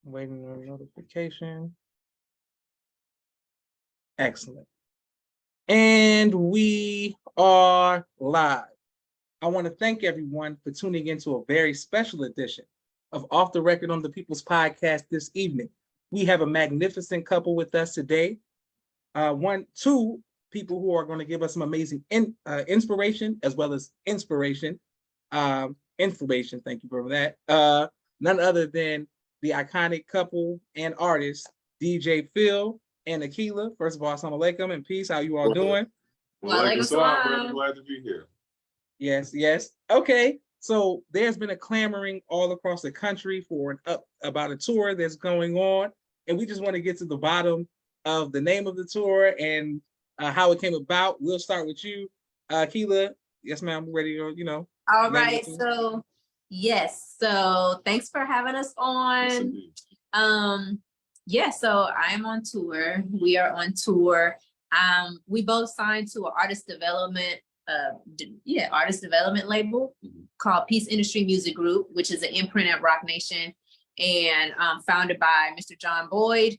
Waiting on notification. Excellent. And we are live. I want to thank everyone for tuning into a very special edition of Off the Record on the People's Podcast this evening. We have a magnificent couple with us today. Two people who are going to give us some amazing inspiration as well as inspiration. Information, thank you for that. None other than the iconic couple and artist, DJ Phil and Akilah. First of all, assalamu alaikum and peace. How you all doing? Walaikum salam, brother. Glad to be here. Yes. Okay. So there's been a clamoring all across the country for about a tour that's going on. And we just want to get to the bottom of the name of the tour and how it came about. We'll start with you, Akilah. Yes, ma'am. We're ready to, All right. So, yes. So thanks for having us on. So I'm on tour. We are on tour. We both signed to an artist development label called Peace Industry Music Group, which is an imprint at Rock Nation and founded by Mr. John Boyd.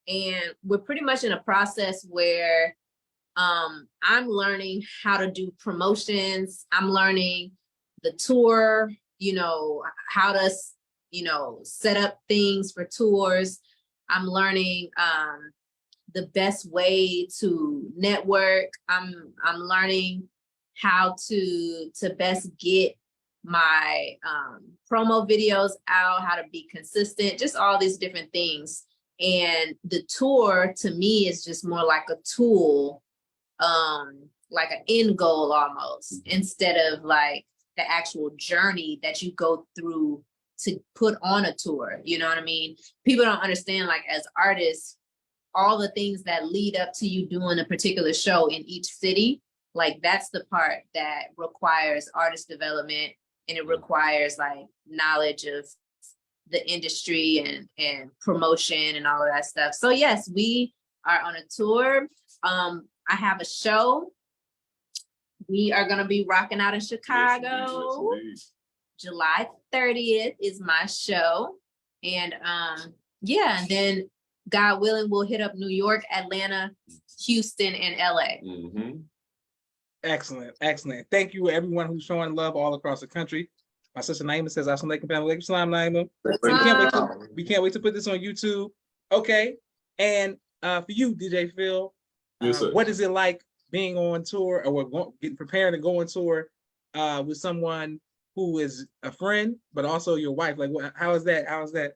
And we're pretty much in a process where I'm learning how to do promotions. I'm learning the tour, how to, set up things for tours. I'm learning the best way to network. I'm learning how to best get my promo videos out, how to be consistent, just all these different things. And the tour to me is just more like a tool, like an end goal almost, instead of like the actual journey that you go through to put on a tour. You know what I mean? People don't understand, like, as artists, all the things that lead up to you doing a particular show in each city, like that's the part that requires artist development, and it requires like knowledge of the industry and promotion and all of that stuff. So yes, we are on a tour. I have a show. We are gonna be rocking out in Chicago. Yes, July 30th is my show. And and then God willing, we'll hit up New York, Atlanta, Houston, and LA. Excellent. Thank you everyone who's showing love all across the country. My sister Naima says, assalamu alaikum, family. Salam, Naima. We can't wait to put this on YouTube. Okay. And for you, DJ Phil, what is it like being on tour or getting prepared to go on tour with someone who is a friend, but also your wife? Like, how is that?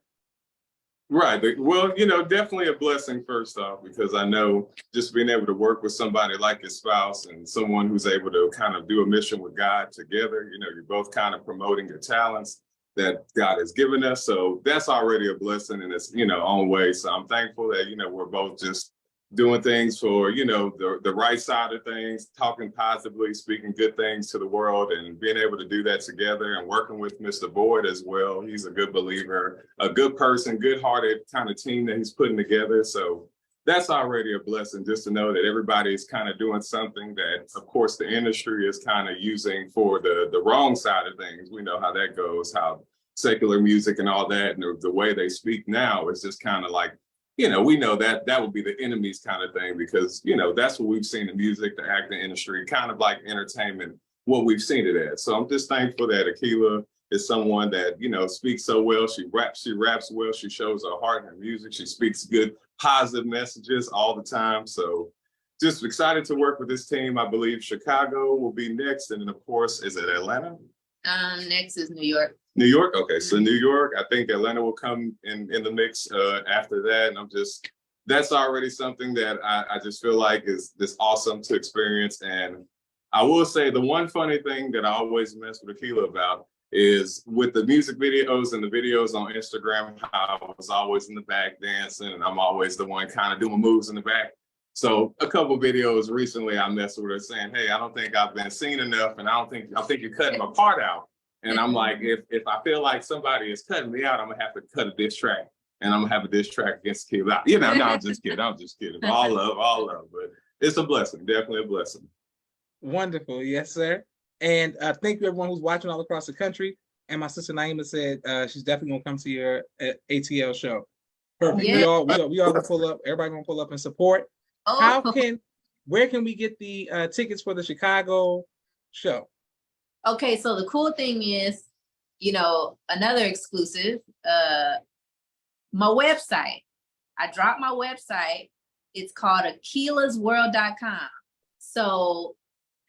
Right. Well, definitely a blessing first off, because I know just being able to work with somebody like your spouse and someone who's able to kind of do a mission with God together, you're both kind of promoting your talents that God has given us. So that's already a blessing in its, own way. So I'm thankful that, we're both just doing things for, the right side of things, talking positively, speaking good things to the world, and being able to do that together, and working with Mr. Boyd as well. He's a good believer, a good person, good-hearted kind of team that he's putting together. So that's already a blessing, just to know that everybody's kind of doing something that, of course, the industry is kind of using for the wrong side of things. We know how that goes, how secular music and all that, and the way they speak now is just kind of like, we know that would be the enemy's kind of thing, because, that's what we've seen in music, the acting industry, kind of like entertainment, what we've seen it as. So I'm just thankful that Akilah is someone that, speaks so well. She raps well. She shows her heart in her music. She speaks good, positive messages all the time. So just excited to work with this team. I believe Chicago will be next. And then, of course, is it Atlanta? Next is New York. New York? Okay, so New York, I think Atlanta will come in the mix after that. And that's already something that I just feel like is this awesome to experience. And I will say the one funny thing that I always mess with Akilah about is with the music videos and the videos on Instagram, how I was always in the back dancing, and I'm always the one kind of doing moves in the back. So a couple videos recently, I messed with her saying, hey, I don't think I've been seen enough, and I think you're cutting my part out. And I'm like, if I feel like somebody is cutting me out, I'm gonna have to cut a diss track, and I'm gonna have a diss track against Akilah. No, I'm just kidding. All love, but it's a blessing, definitely a blessing. Wonderful, yes, sir. And thank you everyone who's watching all across the country. And my sister Naima said she's definitely gonna come to your ATL show. Perfect. Yeah. We all gonna pull up. Everybody gonna pull up and support. Oh, Where can we get the tickets for the Chicago show? okay. So the cool thing is, another exclusive, my website. I dropped my website. It's called akilasworld.com. So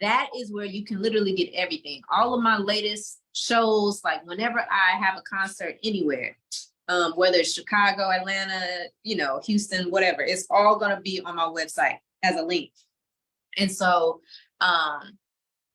that is where you can literally get everything. All of my latest shows, like whenever I have a concert anywhere, whether it's Chicago, Atlanta, Houston, whatever, it's all going to be on my website as a link. And so on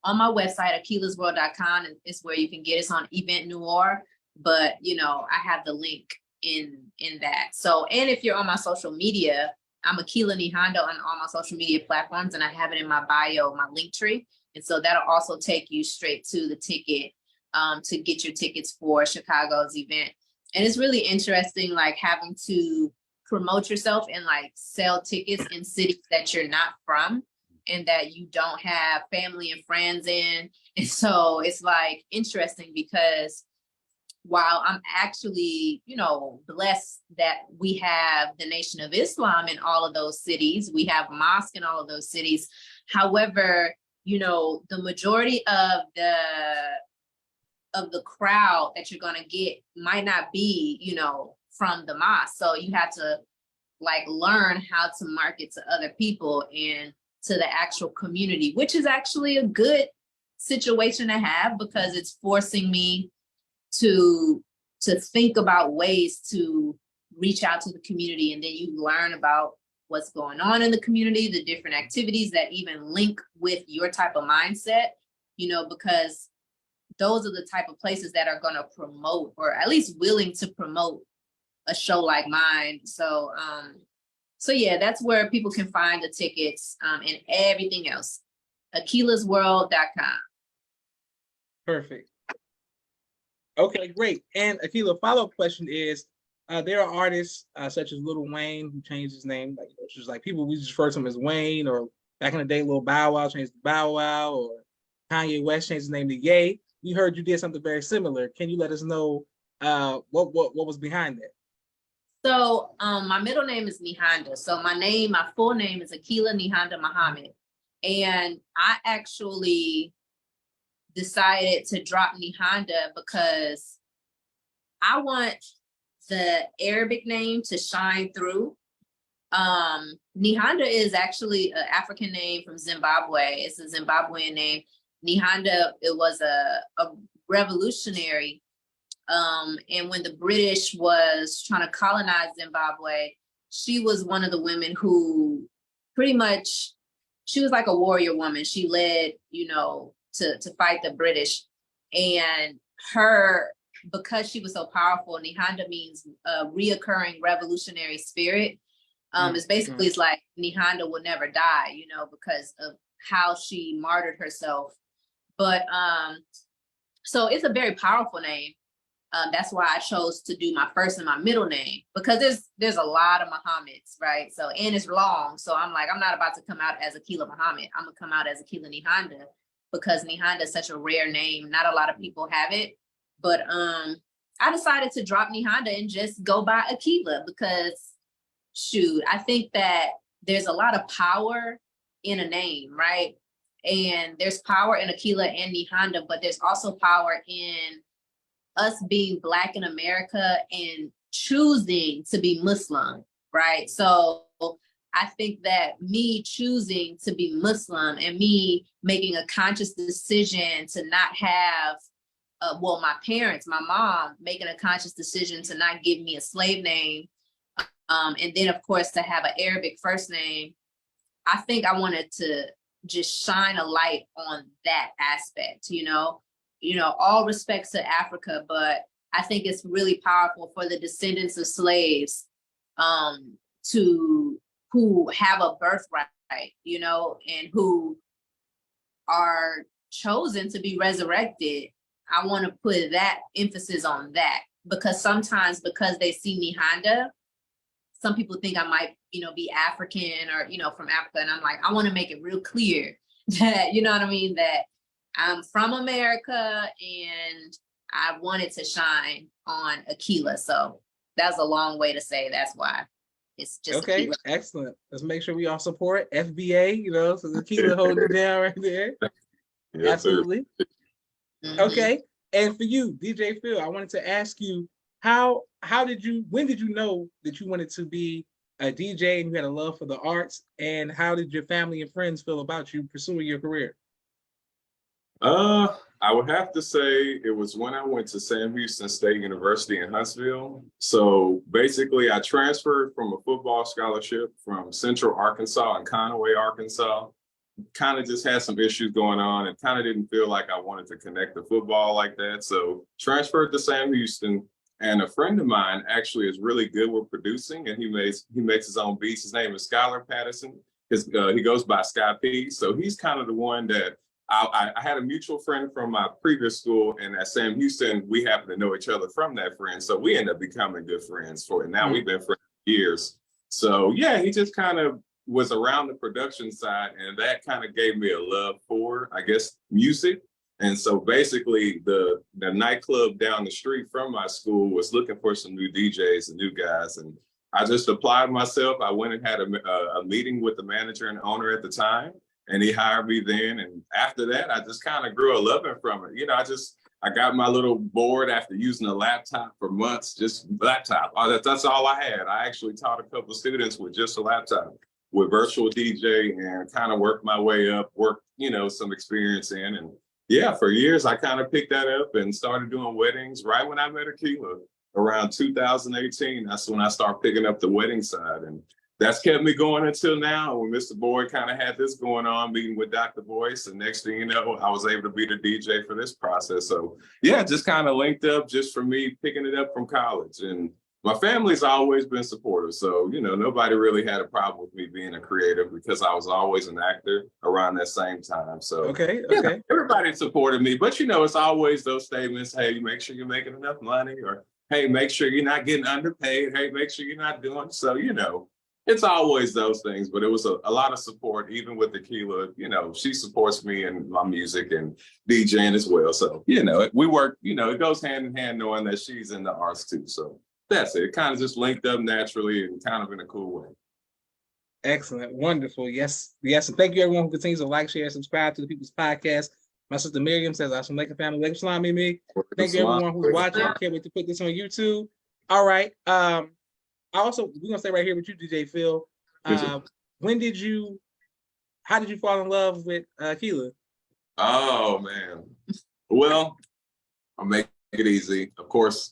my website, akilasworld.com is where you can get us on Event Noir. But, I have the link in that. So, and if you're on my social media, I'm Akilah Nihanda on all my social media platforms, and I have it in my bio, my link tree. And so that'll also take you straight to the ticket to get your tickets for Chicago's event. And it's really interesting, like having to promote yourself and like sell tickets in cities that you're not from and that you don't have family and friends in. And so it's like interesting because while I'm actually, blessed that we have the Nation of Islam in all of those cities, we have mosque in all of those cities. However, the majority of the crowd that you're going to get might not be, from the mosque. So you have to like learn how to market to other people and to the actual community, which is actually a good situation to have because it's forcing me to think about ways to reach out to the community. And then you learn about what's going on in the community, the different activities that even link with your type of mindset, because those are the type of places that are going to promote or at least willing to promote a show like mine. So yeah, that's where people can find the tickets and everything else. akilasworld.com. Perfect. Okay, great. And Akilah, follow-up question is, there are artists such as Lil Wayne who changed his name, like just like people we just refer to him as Wayne, or back in the day, Lil Bow Wow changed to Bow Wow, or Kanye West changed his name to Ye. We heard you did something very similar. Can you let us know what was behind that? So my middle name is Nihanda. So my full name is Akilah Nihanda Muhammad. And I actually decided to drop Nihanda because I want the Arabic name to shine through. Nihanda is actually an African name from Zimbabwe. It's a Zimbabwean name. Nihanda, it was a revolutionary. And when the British was trying to colonize Zimbabwe, she was one of the women who pretty much, she was like a warrior woman. She led, to fight the British. And because she was so powerful, Nihanda means a reoccurring revolutionary spirit. It's basically, it's like Nihanda will never die, because of how she martyred herself. But so it's a very powerful name. That's why I chose to do my first and my middle name, because there's a lot of Muhammads, right? So, and it's long. So I'm like, I'm not about to come out as Akilah Muhammad. I'm gonna come out as Akilah Nihanda, because Nihanda is such a rare name. Not a lot of people have it. But I decided to drop Nihanda and just go by Akilah because, shoot, I think that there's a lot of power in a name, right? And there's power in Akilah and Nihanda, but there's also power in us being Black in America and choosing to be Muslim, right? So I think that me choosing to be Muslim and me making a conscious decision to not have, my parents, my mom making a conscious decision to not give me a slave name, and then of course to have an Arabic first name, I think I wanted to just shine a light on that aspect, all respects to Africa, but I think it's really powerful for the descendants of slaves who have a birthright, and who are chosen to be resurrected. I want to put that emphasis on that, because sometimes because they see Nihanda, some people think I might, be African or, from Africa. And I'm like, I want to make it real clear that, that I'm from America and I wanted to shine on Akilah. So that's a long way to say that's why. It's just okay. Excellent. Let's make sure we all support FBA. You know, so the Akilah holding it down right there. Yes, absolutely. Mm-hmm. Okay. And for you, DJ Phil, I wanted to ask you when did you know that you wanted to be a DJ and you had a love for the arts, and how did your family and friends feel about you pursuing your career? I would have to say it was when I went to Sam Houston State University in Huntsville. So basically I transferred from a football scholarship from Central Arkansas and Conway, Arkansas. Kind of just had some issues going on and kind of didn't feel like I wanted to connect to football like that. So transferred to Sam Houston, and a friend of mine actually is really good with producing, and he makes his own beats. His name is Skylar Patterson. He goes by Sky P. So he's kind of the one that I had a mutual friend from my previous school, and at Sam Houston, we happen to know each other from that friend. So we ended up becoming good friends for it. Now we've been friends for years. So yeah, he just kind of was around the production side, and that kind of gave me a love for, I guess, music. And so basically the nightclub down the street from my school was looking for some new DJs and new guys. And I just applied myself. I went and had a meeting with the manager and owner at the time, and he hired me then. And after that, I just kind of grew a loving from it. You know, I got my little board after using a laptop for months, just laptop. That's all I had. I actually taught a couple of students with just a laptop with virtual DJ, and kind of worked my way up, some experience in. And yeah, for years, I kind of picked that up and started doing weddings right when I met Akilah around 2018. That's when I started picking up the wedding side. And that's kept me going until now, when Mr. Boyd kind of had this going on, meeting with Dr. Boyce. And next thing you know, I was able to be the DJ for this process. So yeah, just kind of linked up just for me picking it up from college. And my family's always been supportive. So, nobody really had a problem with me being a creative, because I was always an actor around that same time. So okay. Yeah, everybody supported me. But, it's always those statements, hey, make sure you're making enough money, or hey, make sure you're not getting underpaid. Hey, make sure you're not doing. So, it's always those things. But it was a lot of support, even with Akilah. She supports me in my music and DJing as well. So, we work, it goes hand in hand, knowing that she's in the arts too. So that's it. It kind of just linked up naturally and kind of in a cool way. Excellent. Wonderful. Yes. And thank you, everyone who continues to like, share, and subscribe to the People's Podcast. My sister Miriam says, "I'm Laker family. Laker Salam, me. Thank you, everyone who's watching. I can't wait to put this on YouTube." All right. We're gonna stay right here with you, DJ Phil. How did you fall in love with Akilah? Oh man. Well, I'll make it easy. Of course,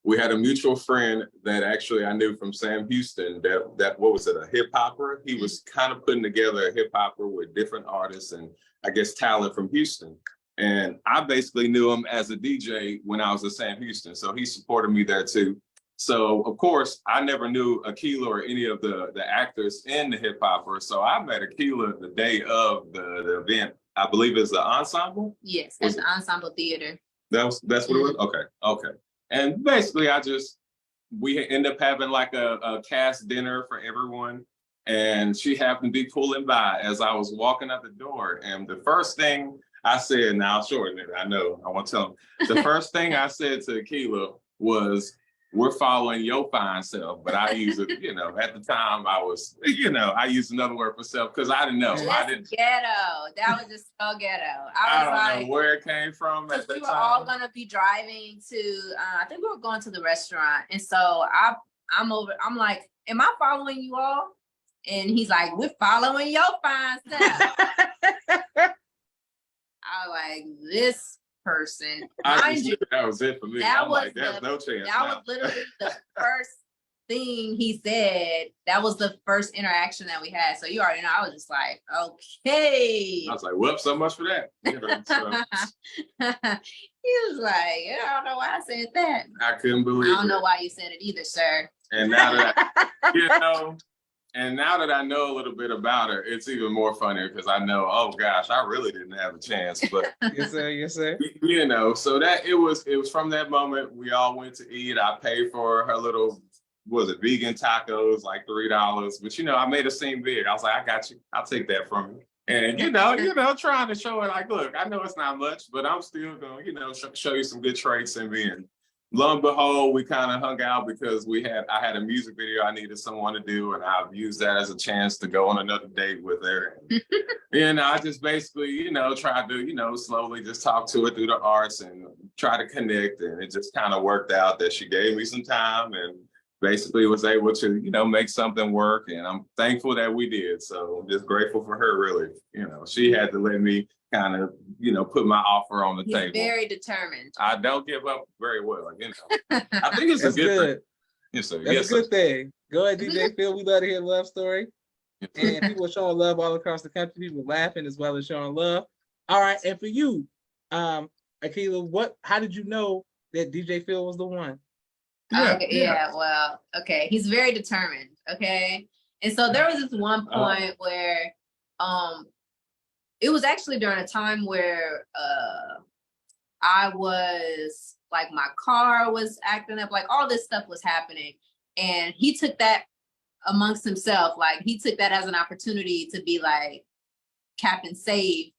we had a mutual friend that actually I knew from Sam Houston that what was it, a hip hopper? He was kind of putting together a hip hopper with different artists and I guess talent from Houston. And I basically knew him as a DJ when I was at Sam Houston. So he supported me there too. So of course, I never knew Akilah or any of the actors in the hip hopper. So I met Akilah the day of the event. I believe it's the Ensemble. Yes, at the Ensemble Theater. That's what it was? Okay. And basically, we end up having like a cast dinner for everyone. And she happened to be pulling by as I was walking out the door. And the first thing I said, now I'll shorten it, I know, I won't tell them. The first thing I said to Akilah was, "We're following your fine self." But I use it, at the time I was, I used another word for self because I didn't know. That's ghetto. That was just so ghetto. I don't know where it came from at the time. We were all gonna be driving to, I think we were going to the restaurant. And so I'm like, "Am I following you all?" And he's like, "We're following your fine self." I was like, this person. That was it for me. I'm like, there's no chance. That was literally the first thing he said. That was the first interaction that we had. So you already know, I was just like, okay. I was like, well, so much for that. He was like, "Yeah, I don't know why I said that." I couldn't believe it. I don't know why you said it either, sir. And now that now that I know a little bit about her, it's even more funny because I know, oh gosh, I really didn't have a chance. But yes, sir. So that it was from that moment we all went to eat. I paid for her little, vegan tacos, like $3. But I made her seem big. I was like, "I got you. I'll take that from you." And trying to show her like, look, I know it's not much, but I'm still gonna, show you some good traits in me. And lo and behold, we kind of hung out because I had a music video I needed someone to do, and I've used that as a chance to go on another date with her. And I just basically, tried to, slowly just talk to her through the arts and try to connect. And it just kind of worked out that she gave me some time and basically was able to, make something work. And I'm thankful that we did. So I'm just grateful for her, really. She had to let me kind of, put my offer on the He's table. Very determined. I don't give up very well, I think it's That's a good good. thing. Yes, sir. That's Yes, a good sir. thing. Go ahead, DJ Phil. We love to hear a love story. Yes, And people are showing love all across the country. People laughing as well as showing love. All right. And for you, Akilah, how did you know that DJ Phil was the one? Well, okay. He's very determined. Okay. And so there was this one point where it was actually during a time where I was like, my car was acting up, like all this stuff was happening. And he took that amongst himself, like he took that as an opportunity to be like Captain Save,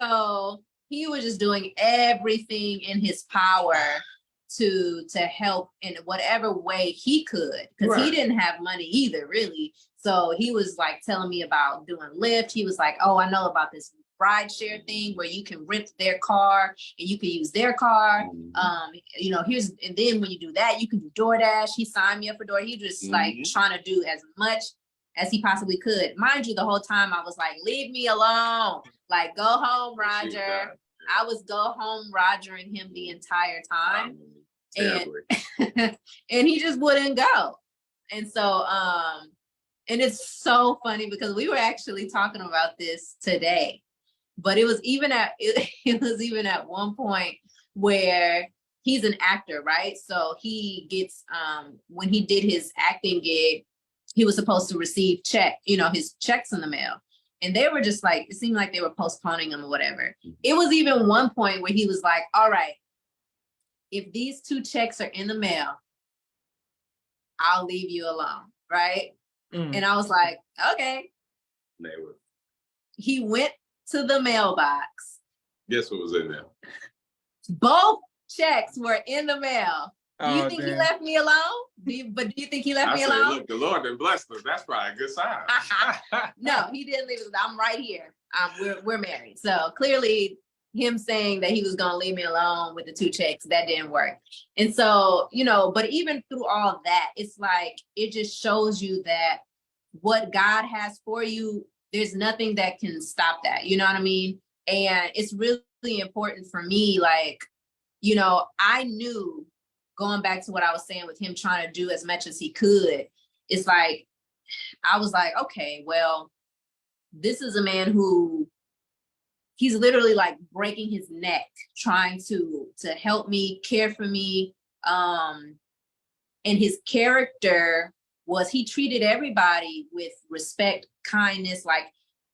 so he was just doing everything in his power to help in whatever way he could, because he didn't have money either, really. So he was like telling me about doing Lyft. He was like, oh, I know about this ride share thing where you can rent their car and you can use their car. And then when you do that, you can do DoorDash. He signed me up for DoorDash. He just like trying to do as much as he possibly could. Mind you, the whole time I was like, leave me alone. Like, go home, Roger. I was go home Rogering him the entire time. And he just wouldn't go. And so, and it's so funny because we were actually talking about this today, but it was even at one point where he's an actor, right? So he gets, when he did his acting gig, he was supposed to receive his checks in the mail. And they were just like, it seemed like they were postponing them or whatever. It was even one point where he was like, all right, if these 2 checks are in the mail, I'll leave you alone, right? And I was like, okay. He went to the mailbox. Guess what was in there? Both checks were in the mail. Do you think damn. he left me alone? Do you think he left me alone? Look, the Lord done blessed us. That's probably a good sign. No, he didn't leave us. I'm right here. We're married. So clearly him saying that he was going to leave me alone with the 2 checks, that didn't work. And so, but even through all that, it's like, it just shows you that what God has for you, there's nothing that can stop that. You know what I mean? And it's really important for me. Like, I knew, going back to what I was saying with him trying to do as much as he could, it's like, I was like, okay, well, this is a man who he's literally like breaking his neck, trying to help me, care for me. And his character was, he treated everybody with respect, kindness. Like,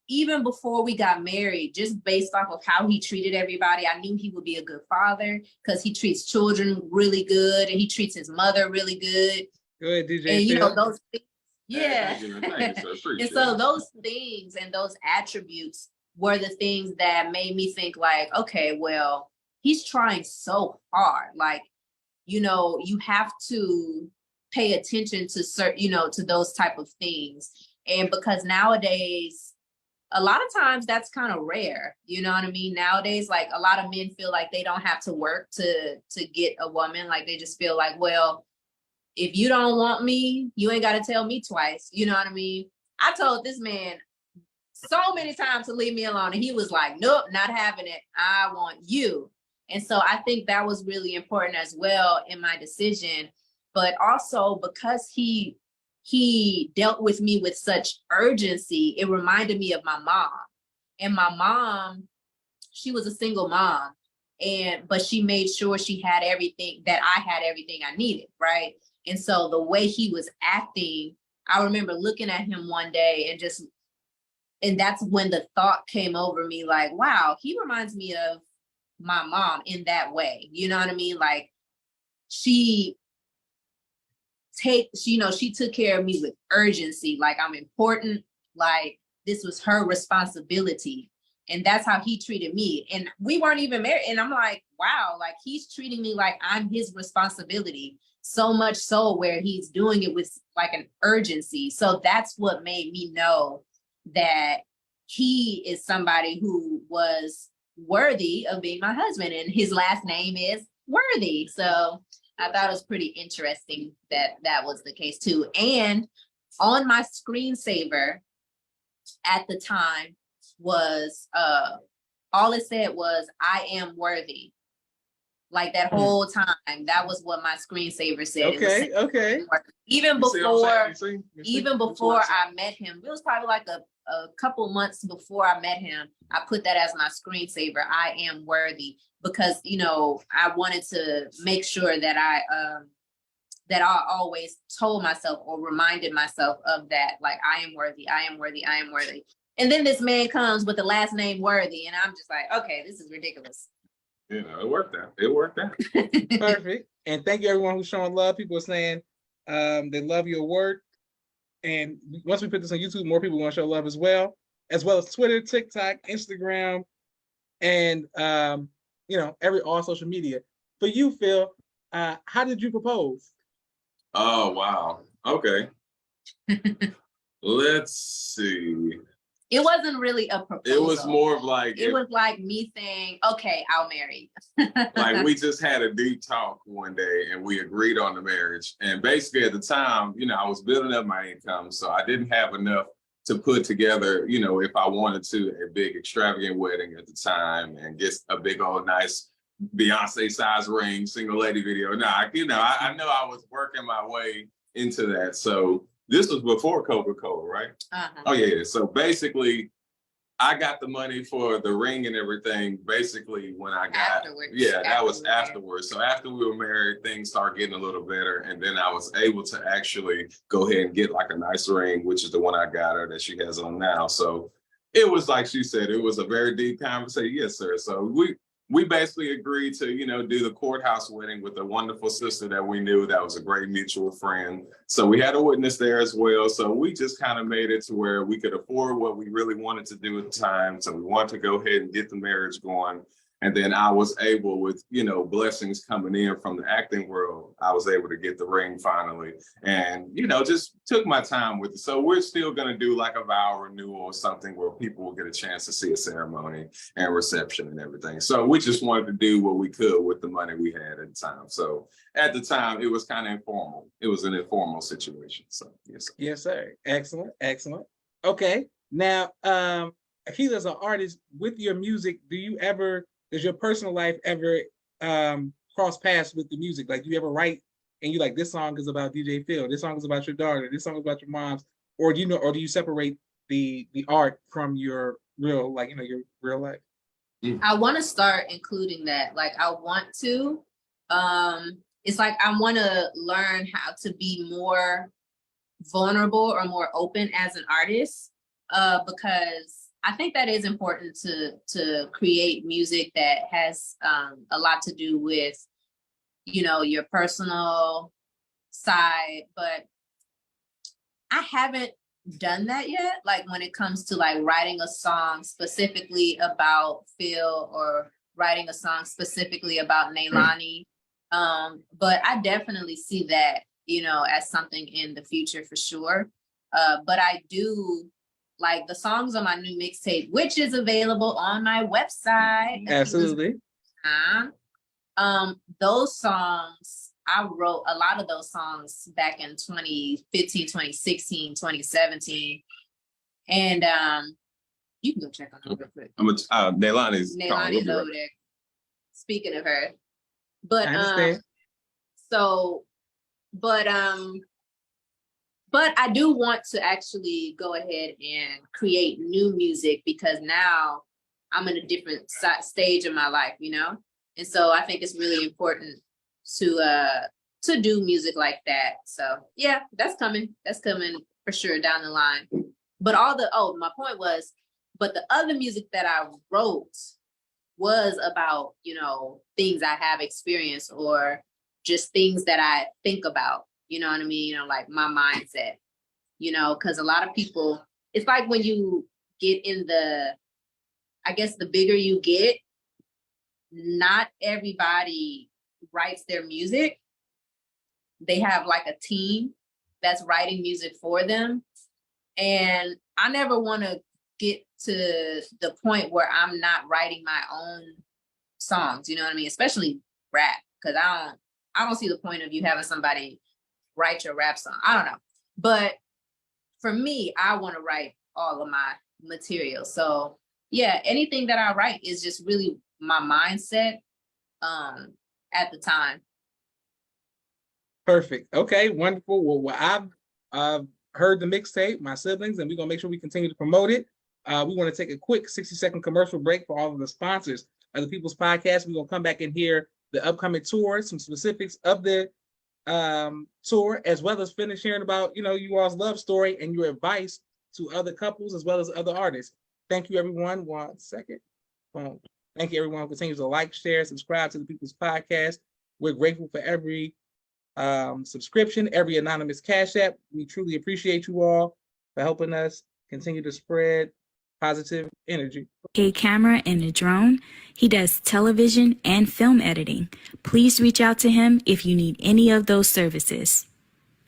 even before we got married, just based off of how he treated everybody, I knew he would be a good father because he treats children really good and he treats his mother really good. Go ahead, DJ. And those things, yeah. Thank you, And so those things and those attributes were the things that made me think like, okay, well, he's trying so hard. Like, you have to pay attention to certain, to those type of things. And because nowadays, a lot of times that's kind of rare. You know what I mean? Nowadays, like, a lot of men feel like they don't have to work to get a woman. Like, they just feel like, well, if you don't want me, you ain't got to tell me twice. You know what I mean? I told this man so many times to leave me alone, and he was like, nope, not having it. I want you. And so I think that was really important as well in my decision. But also because he dealt with me with such urgency, it reminded me of my mom. And my mom, she was a single mom, but she made sure she had everything, that I had everything I needed, right? And so the way he was acting, I remember looking at him one day and that's when the thought came over me, like, wow, he reminds me of my mom in that way. You know what I mean? Like, she took care of me with urgency, like I'm important, like this was her responsibility. And that's how he treated me. And we weren't even married. And I'm like, wow, like he's treating me like I'm his responsibility. So much so where he's doing it with like an urgency. So that's what made me know that he is somebody who was worthy of being my husband. And his last name is Worthy. So I thought it was pretty interesting that that was the case too. And on my screensaver at the time was all it said was "I am worthy." Like that whole time, that was what my screensaver said. Okay, okay. Even before, even before I met him, it was probably like a couple months before I met him. I put that as my screensaver. I am worthy, because you know I wanted to make sure that I always told myself or reminded myself of that. Like I am worthy. I am worthy. I am worthy. And then this man comes with the last name Worthy, and I'm just like, okay, this is ridiculous. You know, it worked out. It worked out. Perfect. And thank you everyone who's showing love. People are saying they love your work. And once we put this on YouTube, more people want to show love as well as Twitter, TikTok, Instagram, and you know, all social media. For you, Phil, how did you propose? Oh wow. Okay. Let's see. It wasn't really a proposal. It was more of like it was like me saying, okay, I'll marry you. Like we just had a deep talk one day and we agreed on the marriage. And basically at the time, you know, I was building up my income, so I didn't have enough to put together, you know, if I wanted to, a big extravagant wedding at the time and get a big old nice Beyonce size ring, single lady video. No, I know I was working my way into that. So this was before Coca-Cola, right? Uh-huh. Oh yeah. So basically, I got the money for the ring and everything. Basically, when I got that was afterwards. So after we were married, things started getting a little better, and then I was able to actually go ahead and get like a nice ring, which is the one I got her that she has on now. So it was like she said, it was a very deep conversation. Yes, sir. So we basically agreed to, you know, do the courthouse wedding with a wonderful sister that we knew that was a great mutual friend. So we had a witness there as well. So we just kind of made it to where we could afford what we really wanted to do at the time. So we wanted to go ahead and get the marriage going. And then I was able, with, you know, blessings coming in from the acting world, I was able to get the ring finally. And, you know, just took my time with it. So we're still going to do like a vow renewal or something where people will get a chance to see a ceremony and reception and everything. So we just wanted to do what we could with the money we had at the time. So at the time, it was kind of informal. It was an informal situation. So yes, sir. Yes, sir. Excellent. Excellent. Okay. Now, Akilah, as an artist, with your music, does your personal life ever cross paths with the music? Like, you ever write and you like, this song is about DJ Phil, this song is about your daughter, this song is about your mom's, or do you separate the art from your real, like, you know, your real life? I want to start including that. Like, I want to. It's like I want to learn how to be more vulnerable or more open as an artist, because I think that is important to create music that has a lot to do with, you know, your personal side. But I haven't done that yet. Like when it comes to like writing a song specifically about Phil or writing a song specifically about Neilani. But I definitely see that, you know, as something in the future for sure. But I do like the songs on my new mixtape, which is available on my website. Absolutely. Those songs, I wrote a lot of those songs back in 2015, 2016, 2017. And you can go check on them real quick. Neilani's over there. Speaking of her. But but I do want to actually go ahead and create new music, because now I'm in a different stage of my life, you know? And so I think it's really important to do music like that. So yeah, that's coming. That's coming for sure down the line. But my point was, but the other music that I wrote was about, you know, things I have experienced or just things that I think about. You know what I mean? You know, like my mindset, you know, because a lot of people, it's like when you get in the I guess the bigger you get, not everybody writes their music. They have like a team that's writing music for them. And I never want to get to the point where I'm not writing my own songs, you know what I mean? Especially rap, because I don't see the point of you having somebody write your rap song. I don't know. But for me, I want to write all of my material. So yeah, anything that I write is just really my mindset at the time. Perfect. Okay, wonderful. Well, I've heard the mixtape, my siblings, and we're gonna make sure we continue to promote it. We want to take a quick 60-second commercial break for all of the sponsors of the People's Podcast. We're gonna come back and hear the upcoming tour, some specifics of the tour, as well as finish hearing about you all's love story and your advice to other couples as well as other artists. Thank you, everyone. 1 second. Thank you, everyone who continues to like, share, subscribe to the People's Podcast. We're grateful for every subscription, every anonymous Cash App. We truly appreciate you all for helping us continue to spread positive energy. A camera and a drone. He does television and film editing. Please reach out to him if you need any of those services.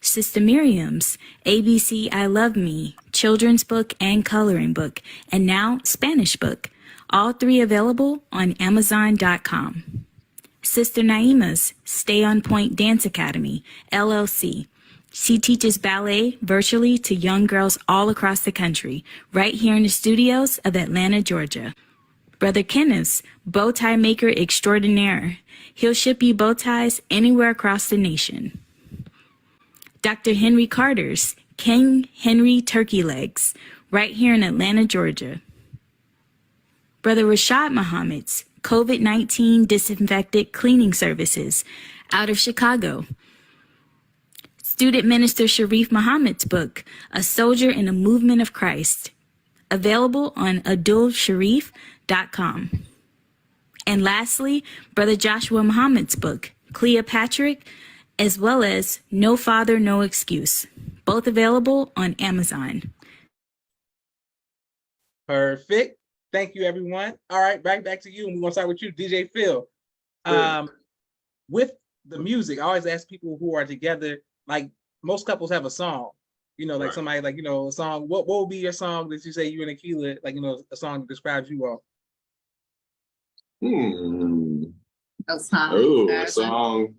Sister Miriam's ABC I Love Me, children's book and coloring book, and now Spanish book. All three available on Amazon.com. Sister Naima's Stay on Point Dance Academy, LLC. She teaches ballet virtually to young girls all across the country, right here in the studios of Atlanta, Georgia. Brother Kenneth's Bow Tie Maker Extraordinaire. He'll ship you bow ties anywhere across the nation. Dr. Henry Carter's King Henry Turkey Legs, right here in Atlanta, Georgia. Brother Rashad Muhammad's COVID-19 Disinfected Cleaning Services, out of Chicago. Student Minister Sharif Muhammad's book, A Soldier in the Movement of Christ, available on adulsharif.com. And lastly, Brother Joshua Muhammad's book, Cleopatra, as well as No Father, No Excuse, both available on Amazon. Perfect. Thank you, everyone. All right, back to you. And we're going to start with you, DJ Phil. With the music, I always ask people who are together, like most couples have a song, like right. Somebody like, a song. What will be your song that you say you and Akilah, like, a song that describes you all? A song. Oh, a song.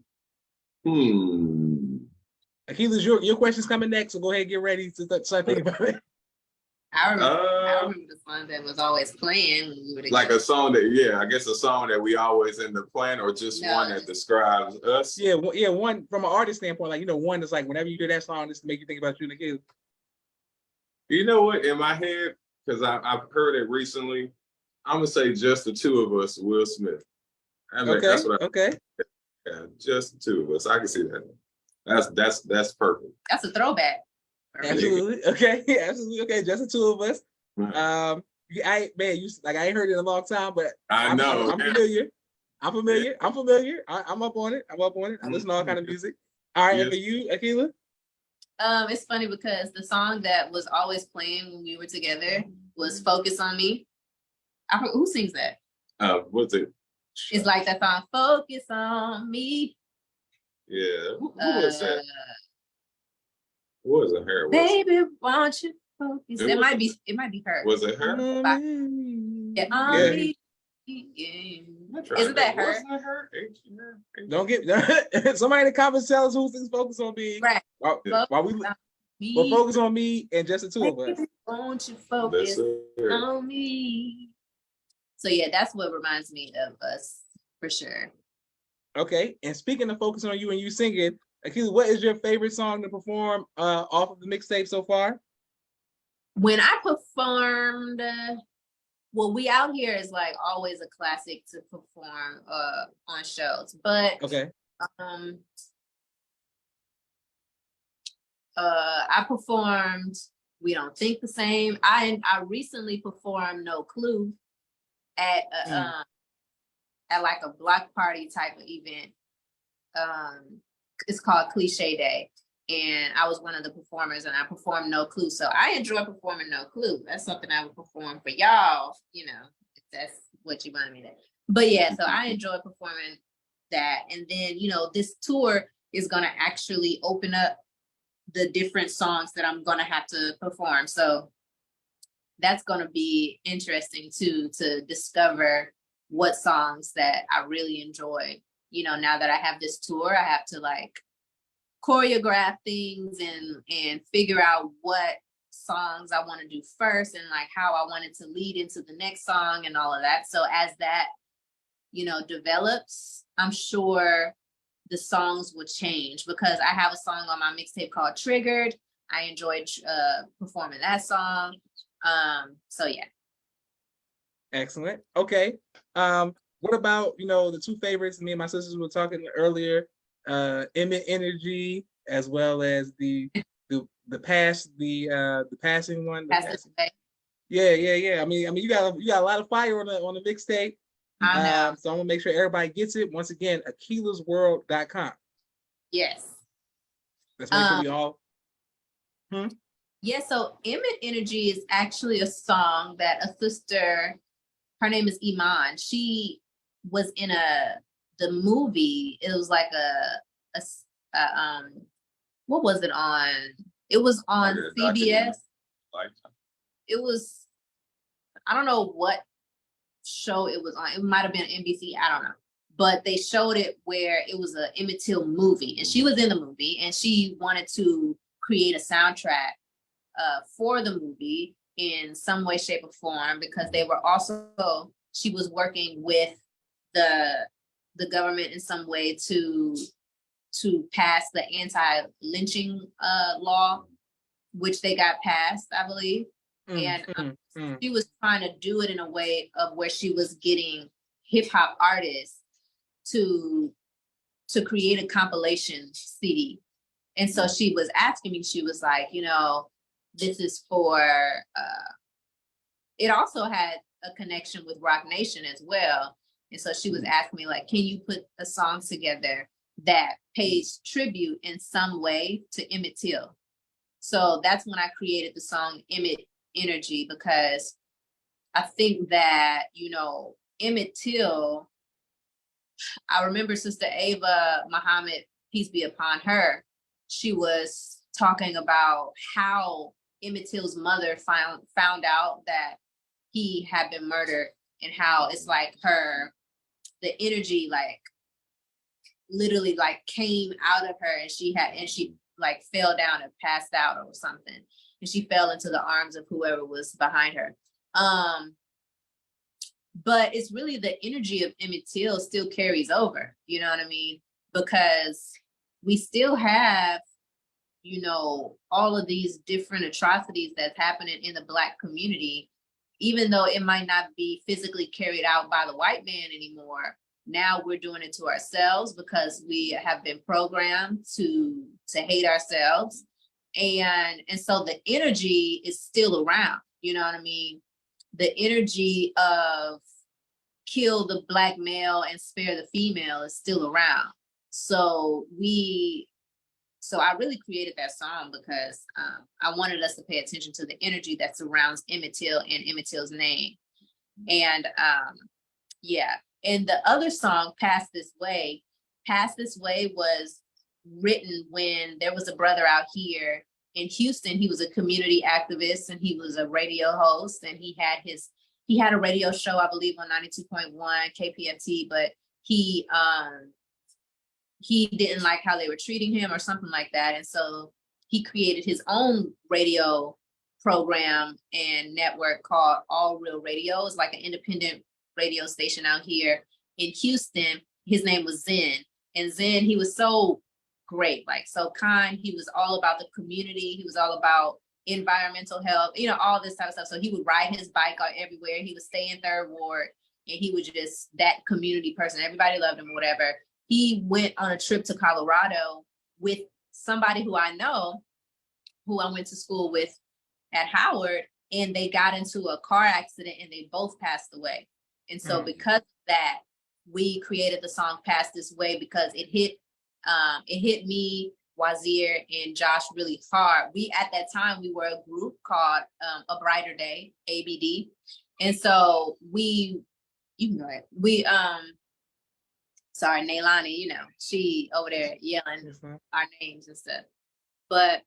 Akilah's your question's coming next, so go ahead and get ready to start thinking about it. I remember the song that was always playing when we were together. Like a song that, I guess a song that we always end up playing, or just one that describes us. Yeah, one from an artist standpoint, like one that's like whenever you hear that song, just to make you think about you and Akilah. You know what? In my head, because I've heard it recently, I'm gonna say Just the Two of Us, Will Smith. I mean, that's what yeah, just the two of us. I can see that. That's perfect. That's a throwback. Absolutely. Okay. Absolutely. Okay. Just the two of us. I ain't heard it in a long time, but I'm familiar. I'm up on it. I listen to all kind of music. All right. Yes. And for you, Akilah? It's funny because the song that was always playing when we were together was Focus on Me. Who sings that? What's it? It's like that song, Focus on Me. Yeah. Who was that? What was it? Her? Baby, won't you focus? It might be her. Was it her? Yeah. Isn't that her? Wasn't her? Don't get somebody in the comments tell us who sings Focus on Me. Right. While we Focus on Me and just the two of us. Won't you focus on me? So yeah, that's what reminds me of us for sure. Okay. And speaking of Focus on You and you singing, Akilah, what is your favorite song to perform off of the mixtape so far? When I performed, We Out Here is like always a classic to perform on shows. But okay. I performed We Don't Think the Same. I recently performed No Clue at like a block party type of event. It's called Cliche Day, and I was one of the performers, and I performed No Clue. So I enjoy performing No Clue. That's something I would perform for y'all, that's what you wanted me to. But yeah, so I enjoy performing that. And then, you know, this tour is going to actually open up the different songs that I'm going to have to perform. So that's going to be interesting too, to discover what songs that I really enjoy. You know, now that I have this tour, I have to like choreograph things and figure out what songs I want to do first and like how I want it to lead into the next song and all of that. So as that, you know, develops, I'm sure the songs will change, because I have a song on my mixtape called Triggered. I enjoyed performing that song. So yeah. Excellent. Okay. What about, you know, the two favorites? Me and my sisters were talking earlier, Emmett Energy, as well as the passing one. Yeah. I mean, you got a lot of fire on the mixtape. I know. So I'm gonna make sure everybody gets it. Once again, akilasworld.com. Yes. Let's make sure we all. Yeah, so Emmett Energy is actually a song that a sister, her name is Iman. She was in the movie. It was like what was it on? It was on CBS. It was, I don't know what show it was on. It might have been NBC, I don't know. But they showed it where it was a Emmett Till movie, and she was in the movie, and she wanted to create a soundtrack for the movie in some way, shape, or form, because they were also, she was working with the government in some way to pass the anti-lynching law, which they got passed, I believe. She was trying to do it in a way of where she was getting hip hop artists to create a compilation CD. And so she was asking me, she was like, you know, this is for, it also had a connection with Rock Nation as well. And so she was asking me like, can you put a song together that pays tribute in some way to Emmett Till? So that's when I created the song Emmett Energy, because I think that, you know, Emmett Till, I remember Sister Ava Muhammad, peace be upon her, she was talking about how Emmett Till's mother found out that he had been murdered, and how it's like the energy like literally like came out of her, and she like fell down and passed out or something, and she fell into the arms of whoever was behind her. But it's really the energy of Emmett Till still carries over, you know what I mean? Because we still have, you know, all of these different atrocities that's happening in the Black community, even though it might not be physically carried out by the white man anymore. Now we're doing it to ourselves because we have been programmed to hate ourselves. And so the energy is still around, you know what I mean? The energy of kill the Black male and spare the female is still around. So I really created that song because I wanted us to pay attention to the energy that surrounds Emmett Till and Emmett Till's name. And yeah. And the other song, Pass This Way was written when there was a brother out here in Houston. He was a community activist and he was a radio host, and he had a radio show, I believe, on 92.1 KPFT, but he didn't like how they were treating him or something like that. And so he created his own radio program and network called All Real Radio. It's like an independent radio station out here in Houston. His name was Zen. And Zen, he was so great, like so kind. He was all about the community. He was all about environmental health, you know, all this type of stuff. So he would ride his bike out everywhere. He would stay in Third Ward, and he was just that community person. Everybody loved him or whatever. He went on a trip to Colorado with somebody who I know, who I went to school with at Howard, and they got into a car accident and they both passed away. And so because of that, we created the song Pass This Way, because it hit me, Wazir, and Josh really hard. At that time, we were a group called A Brighter Day, ABD. And so you can go ahead. Sorry, Nailani, she over there yelling our names and stuff. But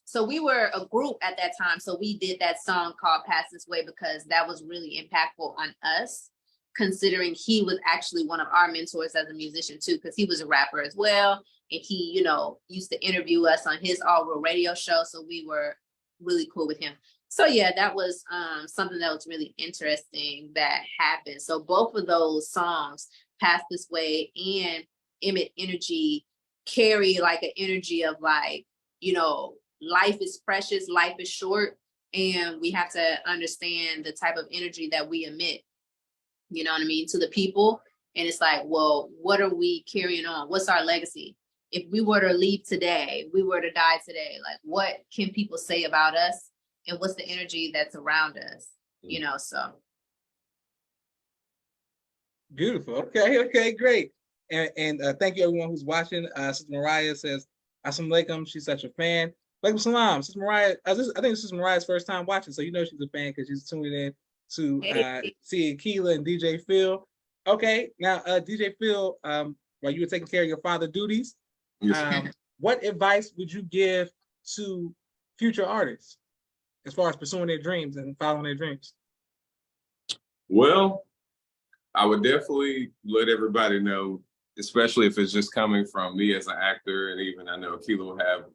so we were a group at that time. So we did that song called Pass This Way because that was really impactful on us, considering he was actually one of our mentors as a musician too, because he was a rapper as well. And he, used to interview us on his All Real radio show. So we were really cool with him. So yeah, that was something that was really interesting that happened. So both of those songs, Pass This Way and Emit Energy, carry like an energy of like, life is precious, life is short, and we have to understand the type of energy that we emit, you know what I mean, to the people. And it's like, well, what are we carrying on? What's our legacy? If we were to leave today, we were to die today, like what can people say about us? And what's the energy that's around us, so. Beautiful. Okay, great. And thank you everyone who's watching. Sister Mariah says, Assalamu alaikum, she's such a fan. Alaikum salam. Sister Mariah, I think this is Mariah's first time watching, so she's a fan because she's tuning in to see Akilah and DJ Phil. Okay, now DJ Phil, while you were taking care of your father duties, what advice would you give to future artists as far as pursuing their dreams and following their dreams? Well, I would definitely let everybody know, especially if it's just coming from me as an actor, and even I know Akilah will have,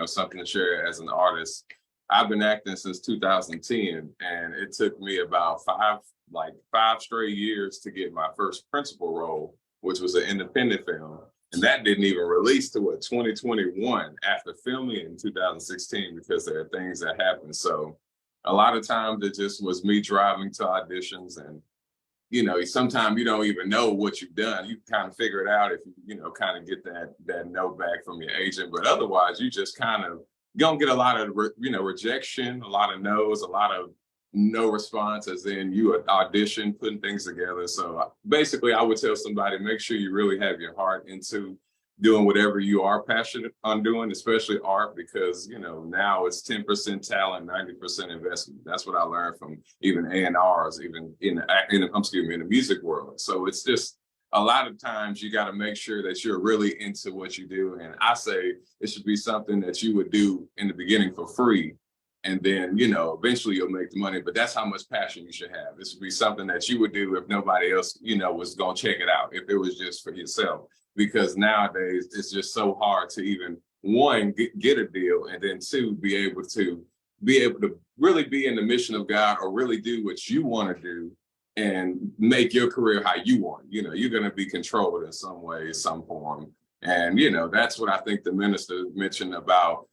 something to share as an artist. I've been acting since 2010, and it took me about five straight years to get my first principal role, which was an independent film. And that didn't even release to 2021 after filming in 2016, because there are things that happened. So a lot of times it just was me driving to auditions, and sometimes you don't even know what you've done. You kind of figure it out if you kind of get that note back from your agent. But otherwise, you just kind of gonna get a lot of rejection, a lot of no's, a lot of no response, as in you audition, putting things together. So basically, I would tell somebody, make sure you really have your heart into doing whatever you are passionate on doing, especially art, because now it's 10% talent, 90% investment. That's what I learned from even A&Rs, even in the music world. So it's just a lot of times you got to make sure that you're really into what you do. And I say it should be something that you would do in the beginning for free. And then, eventually you'll make the money, but that's how much passion you should have. This would be something that you would do if nobody else, was going to check it out, if it was just for yourself. Because nowadays it's just so hard to even, one, get a deal, and then two, be able to really be in the mission of God, or really do what you want to do and make your career how you want. You're going to be controlled in some way, some form. And, that's what I think the minister mentioned about,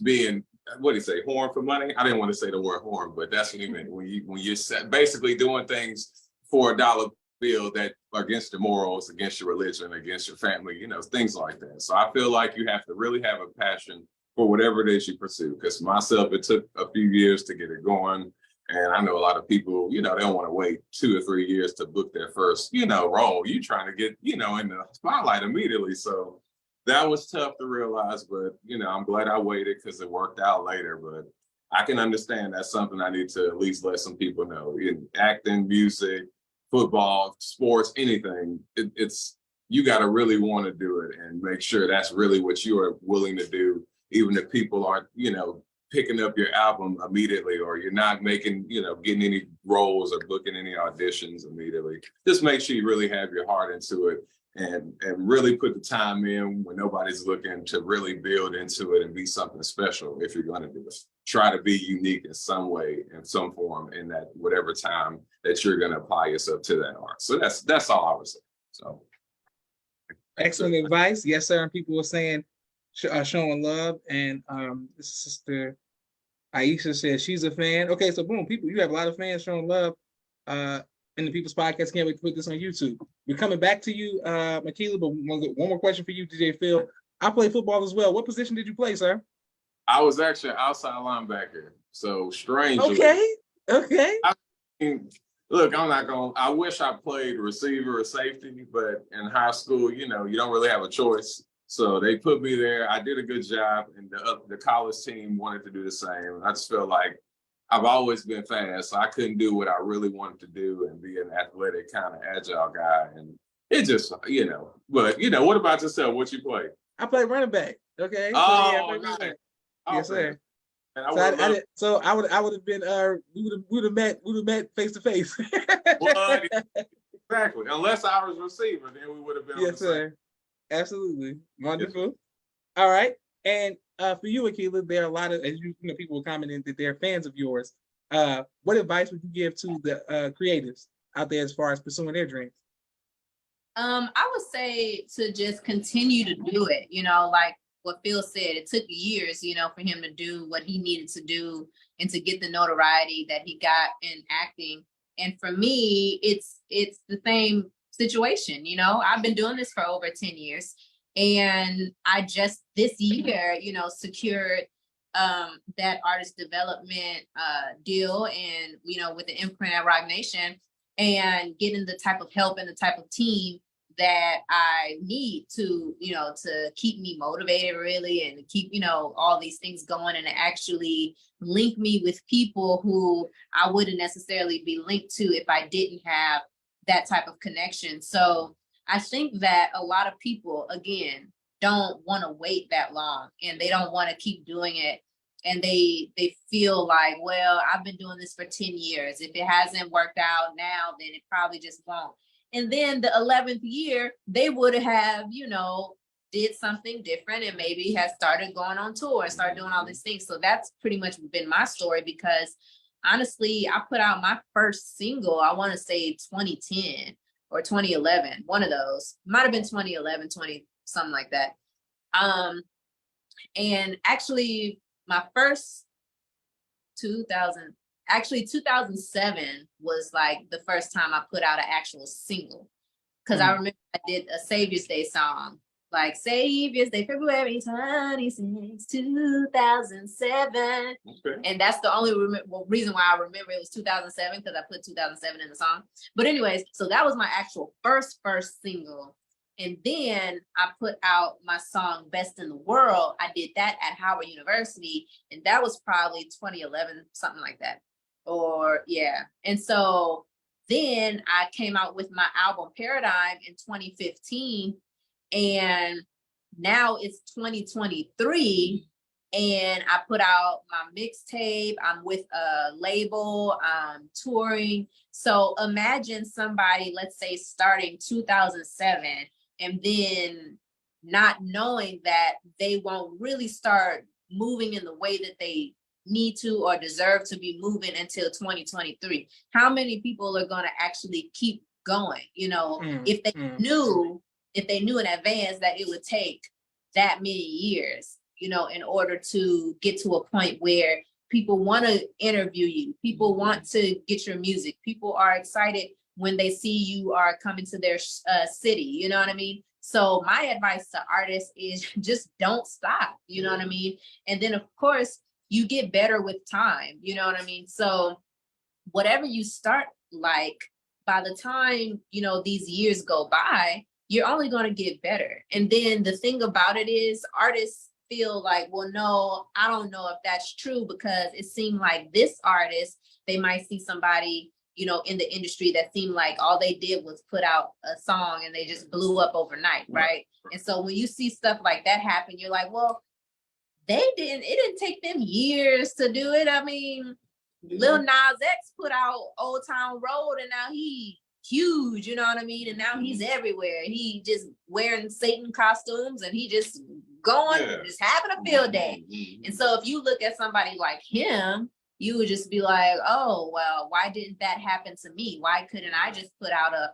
being, what do you say, whoring for money? I didn't want to say the word whoring, but that's what he meant. When you're basically doing things for a dollar bill that are against your morals, against your religion, against your family, things like that. So I feel like you have to really have a passion for whatever it is you pursue. Because myself, it took a few years to get it going. And I know a lot of people, they don't want to wait 2 or 3 years to book their first, role. You're trying to get, in the spotlight immediately. So that was tough to realize, but, I'm glad I waited because it worked out later. But I can understand that's something I need to at least let some people know. In acting, music, football, sports, anything, it's you got to really want to do it and make sure that's really what you are willing to do, even if people aren't, picking up your album immediately, or you're not making, getting any roles or booking any auditions immediately. Just make sure you really have your heart into it and really put the time in when nobody's looking, to really build into it and be something special. If you're going to do it, try to be unique in some way, in some form, in that whatever time that you're going to apply yourself to that art. So that's all I would say. So excellent advice. Yes, sir. And people were saying showing love, and this is Sister Aisha says she's a fan. Okay, so boom, people, you have a lot of fans showing love in the People's Podcast. Can't wait to put this on YouTube. We're coming back to you, Akilah, but one more question for you, DJ Phil. I play football as well. What position did you play, sir? I was actually an outside linebacker. So strangely. Okay. Look, I wish I played receiver or safety, but in high school, you don't really have a choice. So they put me there. I did a good job, and the college team wanted to do the same. I just felt like I've always been fast, so I couldn't do what I really wanted to do and be an athletic kind of agile guy. And it just, but what about yourself? What you play? I play running back. Okay. Oh, so, nice. Yes, sir. And I would have been we would have met face to face. Exactly. Unless I was receiver, then we would have been. Yes, sir. Absolutely. Wonderful. Yes. All right. And for you, Akilah, there are a lot of, as people were commenting that they're fans of yours. What advice would you give to the creatives out there as far as pursuing their dreams? I would say to just continue to do it. Like what Phil said, it took years, for him to do what he needed to do and to get the notoriety that he got in acting. And for me, it's the same situation. I've been doing this for over 10 years. And I just this year, secured that artist development deal and, with the imprint at Rock Nation, and getting the type of help and the type of team that I need to, to keep me motivated really, and to keep, all these things going, and to actually link me with people who I wouldn't necessarily be linked to if I didn't have that type of connection. So I think that a lot of people, again, don't want to wait that long, and they don't want to keep doing it. And they feel like, well, I've been doing this for 10 years. If it hasn't worked out now, then it probably just won't. And then the 11th year, they would have, did something different and maybe have started going on tour and started doing all these things. So that's pretty much been my story, because honestly, I put out my first single, I want to say 2010 or 2011, one of those. Might have been 2011, something like that. And actually, my first 2007 was like the first time I put out an actual single, because I remember I did a Savior's Day song, like Savior's Day, February 26, 2007. Okay. And that's the only reason why I remember it was 2007, because I put 2007 in the song. But anyways, so that was my actual first single. And then I put out my song Best in the World. I did that at Howard University, and that was probably 2011, something like that. And so then I came out with my album Paradigm in 2015, and now it's 2023, and I put out my mixtape. I'm with a label, touring. So imagine somebody, let's say, starting 2007, and then not knowing that they won't really start moving in the way that they need to or deserve to be moving until 2023. How many people are going to actually keep going? If they knew in advance that it would take that many years, in order to get to a point where people want to interview you, people want to get your music, people are excited when they see you are coming to their city, you know what I mean? So my advice to artists is just don't stop, you know what I mean? And then of course you get better with time, you know what I mean? So whatever you start, like by the time, these years go by, you're only going to get better. And then the thing about it is artists feel like, well, no, I don't know if that's true, because it seemed like this artist, they might see somebody, in the industry that seemed like all they did was put out a song and they just blew up overnight, right? And so when you see stuff like that happen, you're like, well, it didn't take them years to do it. I mean, Lil Nas X put out Old Town Road, and now he huge, you know what I mean? And now he's everywhere. He just wearing Satan costumes, and he just going, just having a field day. And so if you look at somebody like him, you would just be like, oh, well, why didn't that happen to me? Why couldn't I just put out a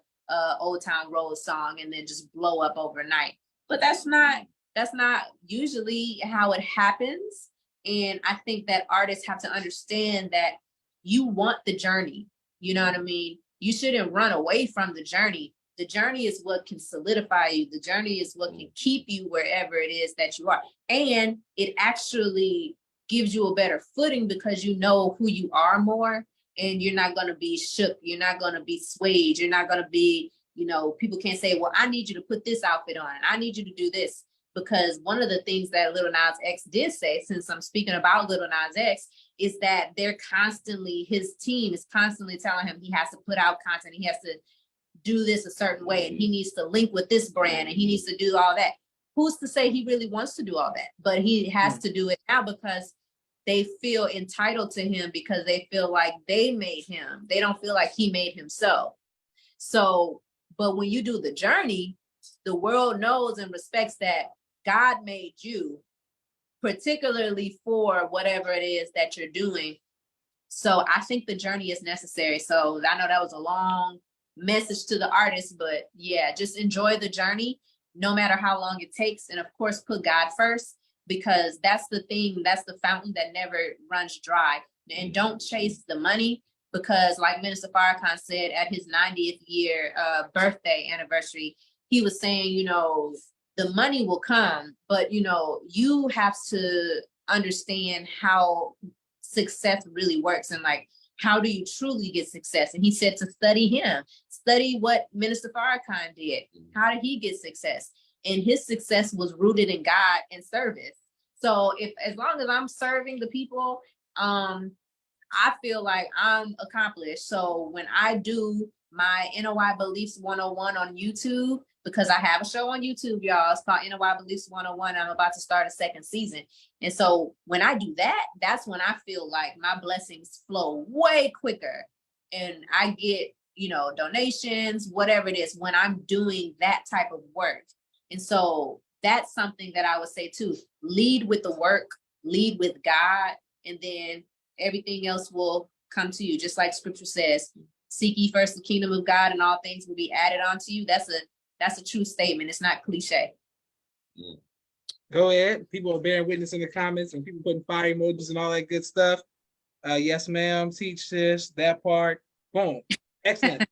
Old Town Road song and then just blow up overnight? But that's not usually how it happens. And I think that artists have to understand that you want the journey. You know what I mean? You shouldn't run away from the journey. The journey is what can solidify you. The journey is what can keep you wherever it is that you are. And it actually gives you a better footing, because you know who you are more, and you're not going to be shook. You're not going to be swayed. You're not going to be, people can't say, well, I need you to put this outfit on, and I need you to do this. Because one of the things that Lil Nas X did say, since I'm speaking about Lil Nas X, is that his team is constantly telling him he has to put out content, he has to do this a certain way, and he needs to link with this brand, and he needs to do all that. Who's to say he really wants to do all that? But he has to do it now because they feel entitled to him, because they feel like they made him. They don't feel like he made himself. So, but when you do the journey, the world knows and respects that God made you particularly for whatever it is that you're doing. So I think the journey is necessary. So I know that was a long message to the artist, but yeah, just enjoy the journey no matter how long it takes. And of course, put God first, because that's the thing, that's the fountain that never runs dry. And don't chase the money, because like Minister Farrakhan said at his 90th year birthday anniversary, he was saying, you know, the money will come, but you know, you have to understand how success really works, and like, how do you truly get success? And he said to study him, study what Minister Farrakhan did. How did he get success? And his success was rooted in God and service. So as long as I'm serving the people, I feel like I'm accomplished. So when I do my NOI Beliefs 101 on YouTube, because I have a show on YouTube, y'all, it's called NOI Beliefs 101. I'm about to start a second season. And so when I do that, that's when I feel like my blessings flow way quicker. And I get, you know, donations, whatever it is, when I'm doing that type of work. And so that's something that I would say too. Lead with the work, lead with God, and then everything else will come to you. Just like scripture says, seek ye first the kingdom of God and all things will be added onto you. That's a true statement. It's not cliche. Go ahead. People are bearing witness in the comments and people putting fire emojis and all that good stuff. Yes, ma'am. Teach this, that part. Boom. Excellent.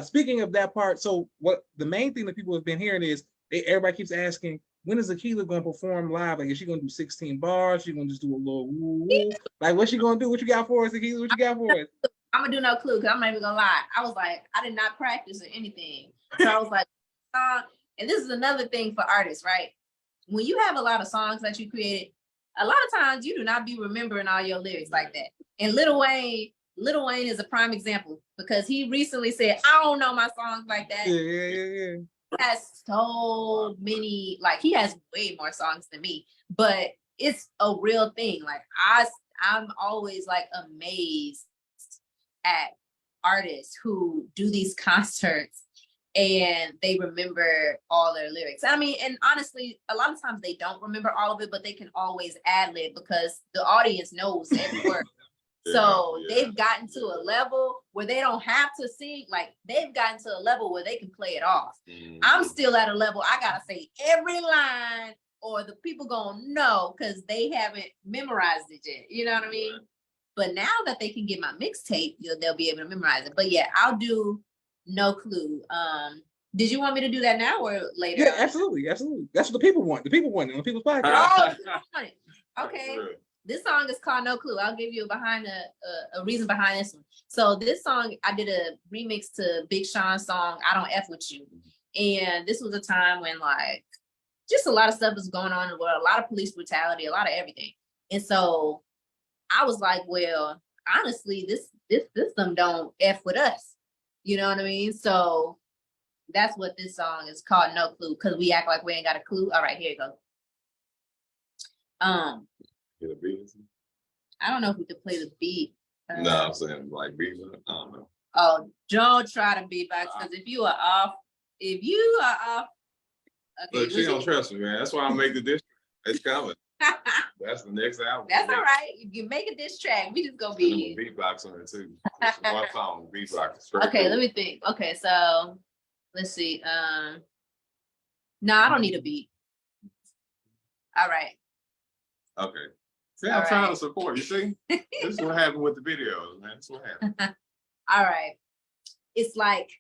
Speaking of that part, so what the main thing that people have been hearing is everybody keeps asking, when is Akilah going to perform live? Like, is she going to do 16 bars? She going to just do a little woo woo? Like, what's she going to do? What you got for us, Akilah? What you got for us? I'm going to do no clue, because I'm not even going to lie. I was like, I did not practice or anything. So I was like, and this is another thing for artists, right? When you have a lot of songs that you created, a lot of times you do not be remembering all your lyrics like that. And Lil Wayne is a prime example, because he recently said, I don't know my songs like that. Yeah. He has so many, like he has way more songs than me, but it's a real thing. Like I'm always like amazed at artists who do these concerts and they remember all their lyrics. I mean, and honestly, a lot of times they don't remember all of it, but they can always ad-lib because the audience knows every word. So they've gotten to a level where they don't have to sing, like they've gotten to a level where they can play it off. I'm still at a level, I gotta say every line or the people gonna know because they haven't memorized it yet, you know what I mean? Right. But now that they can get my mixtape, they'll be able to memorize it. But yeah, I'll do No Clue. Did you want me to do that now or later? Yeah, absolutely. That's what the people want. The people want it on the people's podcast. Oh, okay. This song is called No Clue. I'll give you a reason behind this one. So this song, I did a remix to Big Sean's song, I Don't F With You. And this was a time when like, just a lot of stuff was going on in the world, a lot of police brutality, a lot of everything. And so I was like, well, honestly, this system don't F with us. You know what I mean? So that's what this song is called, No Clue, because we act like we ain't got a clue. All right, here you go. I don't know if we could play the beat. No, I'm saying like beat. I don't know. Oh, don't try to beatbox, because if you are off, okay. Look, she don't trust me, man. That's why I make the diss. It's coming. That's the next album. That's all right. If you make a diss track, we just go beat it. Beatbox on it too. One song, beatbox. Okay, let me think. Okay, so let's see. No, I don't need a beat. All right. Okay. See, I'm trying to support. You see, this is what happened with the videos, man. That's what happened. All right. It's like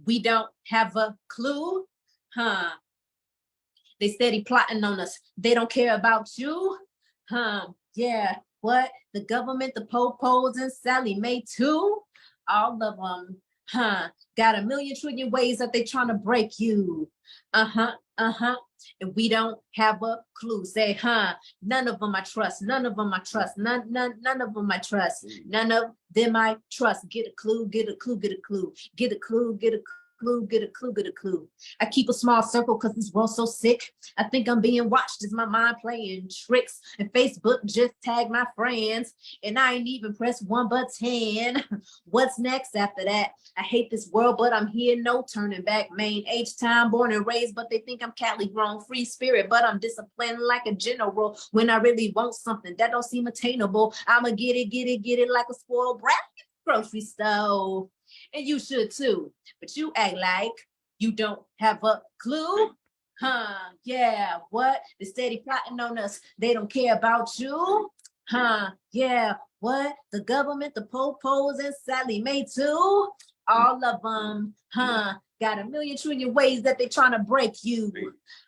we don't have a clue, huh? They steady plotting on us. They don't care about you, huh? Yeah. What? The government, the po-pos, and Sally Mae too. All of them, huh? Got a million trillion ways that they trying to break you. And we don't have a clue. Say, none of them I trust. None of them I trust. None of them I trust. None of them I trust. Get a clue, get a clue, get a clue. Get a clue, get a clue, get a clue, get a clue. I keep a small circle because this world's so sick. I think I'm being watched. Is my mind playing tricks? And Facebook just tagged my friends. And I ain't even pressed 1 but 10. What's next after that? I hate this world, but I'm here, no turning back. Main H-time, born and raised, but they think I'm Cali grown. Free spirit, but I'm disciplined like a general. When I really want something that don't seem attainable, I'ma get it like a spoiled brat at the grocery store. And you should too, but you act like you don't have a clue. Yeah, what? They're steady plotting on us. They don't care about you. Yeah, what? The government, the po-pos, and Sally Mae too. All of them, got a million trillion ways that they trying to break you.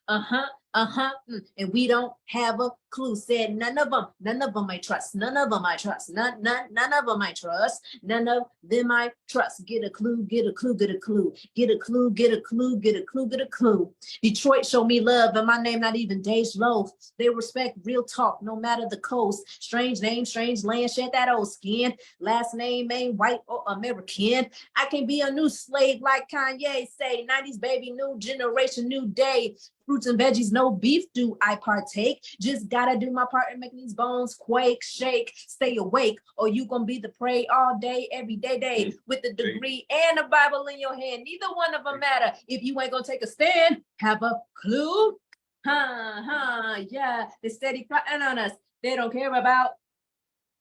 And we don't have a clue. Said none of them I trust. None of them I trust. None of them I trust. None of them I trust. Get a clue, get a clue, get a clue. Get a clue, get a clue, get a clue, get a clue. Detroit show me love, and my name not even Dej Loaf. They respect real talk, no matter the coast. Strange name, strange land, shed that old skin. Last name ain't white or American. I can be a new slave like Kanye say. 90s baby, new generation, new day. Fruits and veggies, no beef do I partake. Just gotta do my part in making these bones quake, shake, stay awake, or you gonna be the prey all day, every day, with the degree and a Bible in your hand. Neither one of them matter. If you ain't gonna take a stand, have a clue. Yeah, they steady plotting on us. They don't care about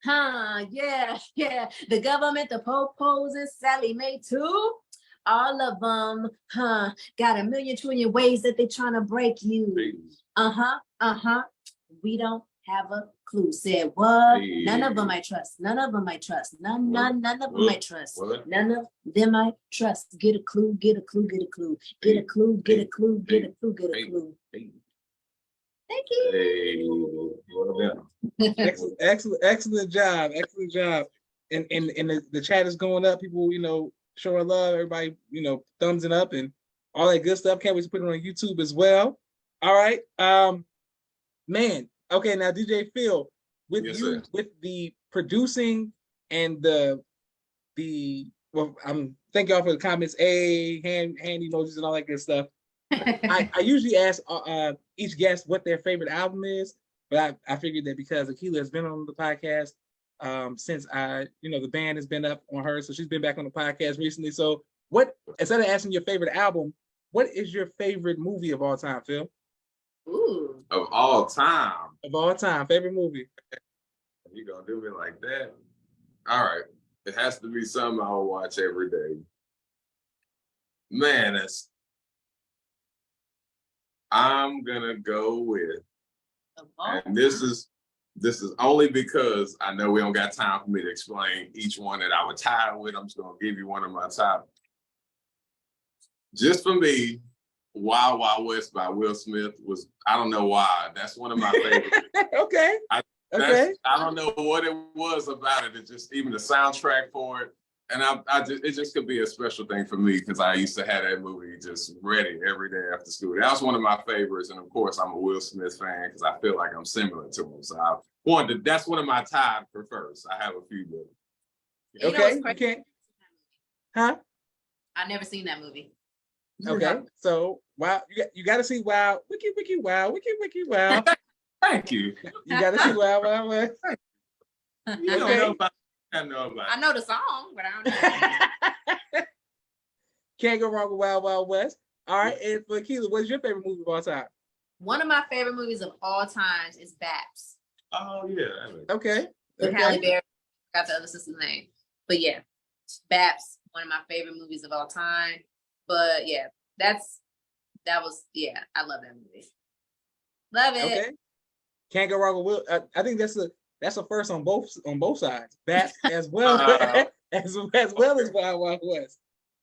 yeah. The government, the po-pos, and Sally Mae too. All of them, got a million trillion ways that they trying to break you. We don't have a clue. Said what? None of them I trust. None of them I trust. None of them I trust. None of them I trust. Get a clue, get a clue, get a clue. Get a clue, get a clue, get a clue, get a clue. Thank you. Excellent job. Excellent job. And the chat is going up. People, showing love, everybody, thumbs it up and all that good stuff. Can't wait to put it on YouTube as well. All right. Man. Okay, now DJ Phil, with with the producing and I'm thank y'all for the comments, hand emojis and all that good stuff. I usually ask each guest what their favorite album is, but I figured that because Akilah has been on the podcast since the band has been up on her, so she's been back on the podcast recently. So instead of asking your favorite album, what is your favorite movie of all time, Phil? Ooh. Of all time. Of all time, favorite movie. You gonna do me like that? All right. It has to be something I'll watch every day. Man, I'm gonna go with, and this is only because I know we don't got time for me to explain each one that I would tie with. I'm just gonna give you one of my top. Just for me, Wild Wild West by Will Smith was, I don't know why, that's one of my favorites. Okay. I don't know what it was about it. It's just even the soundtrack for it. And it just could be a special thing for me because I used to have that movie just ready every day after school. That was one of my favorites. And of course, I'm a Will Smith fan because I feel like I'm similar to him. So that's one of my tied for first. I have a few more. Okay. Okay. Huh? I've never seen that movie. Okay. So wow, you got to see Wow, Wiki Wow. Thank you. You got to see Wow Wow West. You don't know about. I know the song, but I don't know. Can't go wrong with Wild Wild West. All right, and for Akilah, what's your favorite movie of all time? One of my favorite movies of all times is Babs. Oh yeah. Okay. With Halle Berry. I got the other sister's name, but yeah, Babs, one of my favorite movies of all time. But yeah, I love that movie. Love it. Okay. Can't go wrong with Will. I think that's a first on both sides. That as well as well as Wild Wild West.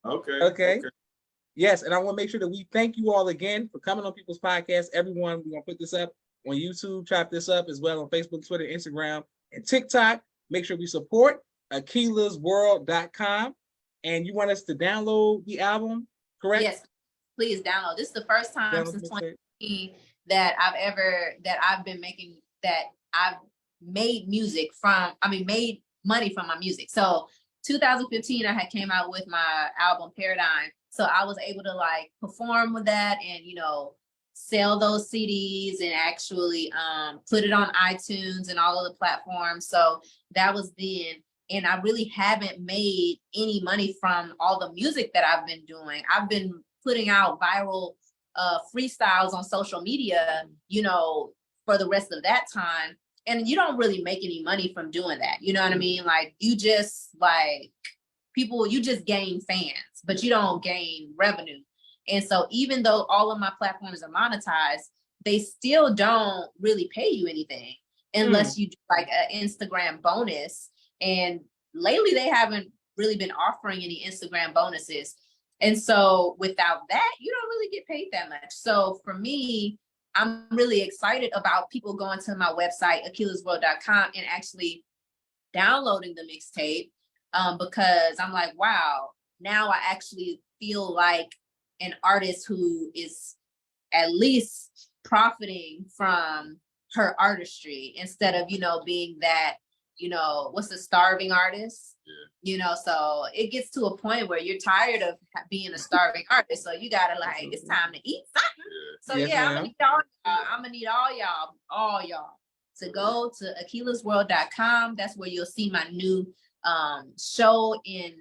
Okay. Yes, and I want to make sure that we thank you all again for coming on People's Podcast. Everyone, we're gonna put this up on YouTube, chop this up as well on Facebook, Twitter, Instagram, and TikTok. Make sure we support AkilahsWorld.com. And you want us to download the album, correct? Yes. please download. This is the first time since 2015 that I've been making, that I've made made money from my music. So 2015, I had came out with my album Paradigm. So I was able to like perform with that and, you know, sell those CDs and actually put it on iTunes and all of the platforms. So that was then. And I really haven't made any money from all the music that I've been doing. I've been putting out viral freestyles on social media, you know, for the rest of that time. And you don't really make any money from doing that. You know what I mean? Like you just you just gain fans, but you don't gain revenue. And so even though all of my platforms are monetized, they still don't really pay you anything unless you do like an Instagram bonus. And lately they haven't really been offering any Instagram bonuses. And so without that, you don't really get paid that much. So for me, I'm really excited about people going to my website, akilasworld.com, and actually downloading the mixtape because I'm like, wow, now I actually feel like an artist who is at least profiting from her artistry instead of, you know, being that, you know, what's a starving artist? Yeah. You know, so it gets to a point where you're tired of being a starving artist. So you gotta like, it's time to eat something. So I'm gonna need all y'all to go to akilasworld.com. That's where you'll see my new show in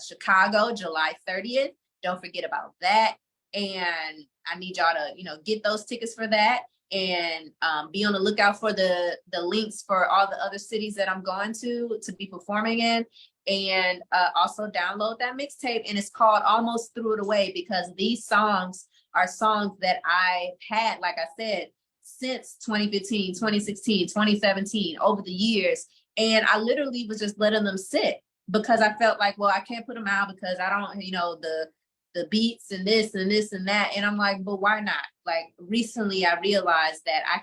Chicago, July 30th. Don't forget about that. And I need y'all to, you know, get those tickets for that. And be on the lookout for the links for all the other cities that I'm going to be performing in, and also download that mixtape. And it's called Almost Threw It Away because these songs are songs that I had, like I said, since 2015, 2016, 2017, over the years. And I literally was just letting them sit because I felt like, well, I can't put them out because I don't, you know, the beats and this and this and that. And I'm like, but why not? Like recently I realized that I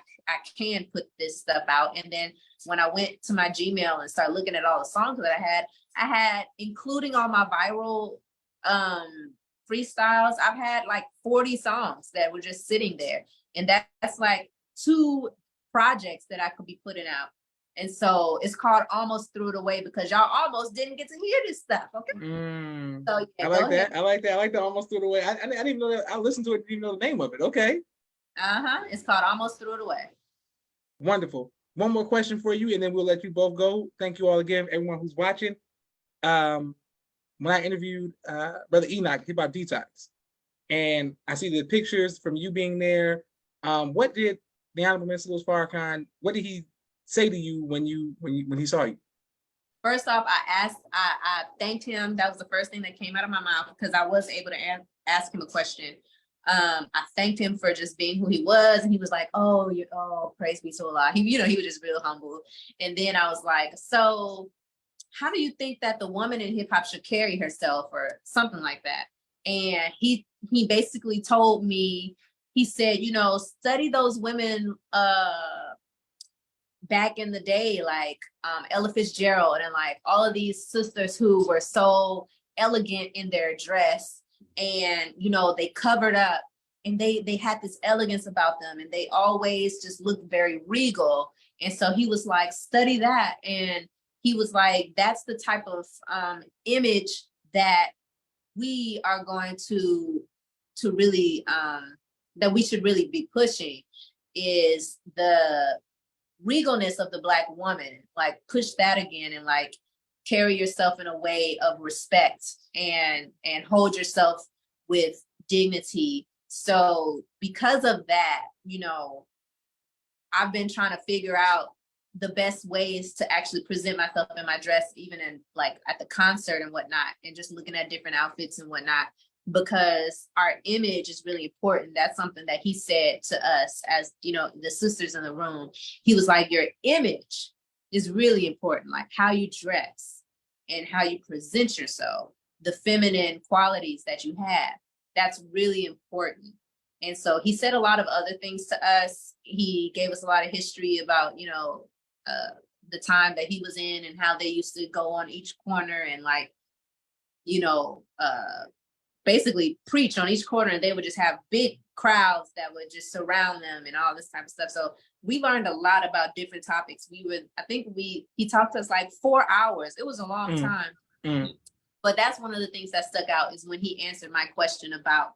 can put this stuff out. And then when I went to my Gmail and started looking at all the songs that I had, including all my viral freestyles, I've had like 40 songs that were just sitting there. And that's like 2 projects that I could be putting out. And so it's called Almost Threw It Away because y'all almost didn't get to hear this stuff. Okay. So yeah, I like that. I like that. Almost Threw It Away. I didn't even know that. I listened to it, didn't even know the name of it. Okay. It's called Almost Threw It Away. Wonderful. One more question for you, and then we'll let you both go. Thank you all again, everyone who's watching. When I interviewed Brother Enoch, Hip Hop Detox, and I see the pictures from you being there. What did the Honorable Minister Louis Farrakhan, what did he say to you when he saw you? First off, I thanked him. That was the first thing that came out of my mouth because I was able to ask him a question. I thanked him for just being who he was, and he was like, "Oh, praise be to Allah." He was just real humble. And then I was like, "So, how do you think that the woman in hip hop should carry herself, or something like that?" And he basically told me, he said, "You know, study those women." Back in the day, like Ella Fitzgerald and like all of these sisters who were so elegant in their dress, and you know, they covered up and they had this elegance about them, and they always just looked very regal. And so he was like, study that. And he was like, that's the type of image that we are going to really that we should really be pushing, is the regalness of the Black woman. Like push that again, and like carry yourself in a way of respect and hold yourself with dignity. So because of that, you know, I've been trying to figure out the best ways to actually present myself in my dress, even in like at the concert and whatnot, and just looking at different outfits and whatnot, because our image is really important. That's something that he said to us, as you know, the sisters in the room. He was like, your image is really important, like how you dress and how you present yourself, the feminine qualities that you have. That's really important. And so he said a lot of other things to us. He gave us a lot of history about, you know, the time that he was in and how they used to go on each corner and like, you know, basically preach on each corner, and they would just have big crowds that would just surround them and all this type of stuff. So we learned a lot about different topics. He talked to us like 4 hours. It was a long time. But that's one of the things that stuck out is when he answered my question about